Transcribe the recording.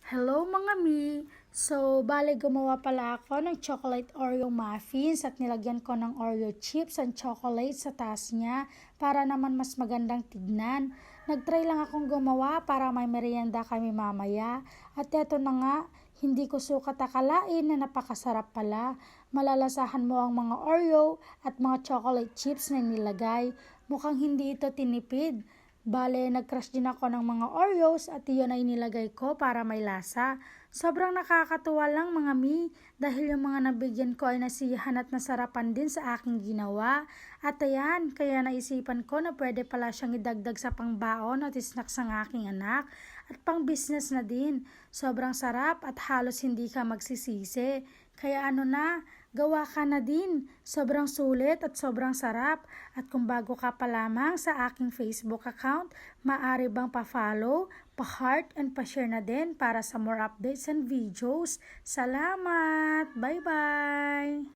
Hello mga mi! So, bale gumawa pala ako ng chocolate Oreo muffins at nilagyan ko ng Oreo chips and chocolate sa taas niya para naman mas magandang tignan. Nagtry lang akong gumawa para may merienda kami mamaya at eto na nga, hindi ko sukat akalain na napakasarap pala. Malalasahan mo ang mga Oreo at mga chocolate chips na nilagay. Mukhang hindi ito tinipid. Bale, nag-crush din ako ng mga Oreos at iyon ay nilagay ko para may lasa. Sobrang nakakatuwa lang mga mi dahil yung mga nabigyan ko ay nasiyahan at nasarapan din sa aking ginawa. At ayan, kaya naisipan ko na pwede pala siyang idagdag sa pangbaon at snacks ng aking anak at pang business na din. Sobrang sarap at halos hindi ka magsisisi. Kaya ano na, gawa ka na din. Sobrang sulit at sobrang sarap. At kung bago ka pa lamang sa aking Facebook account, maaari bang pa-follow, pa-heart, and pa-share na din para sa more updates and videos. Salamat! Bye-bye!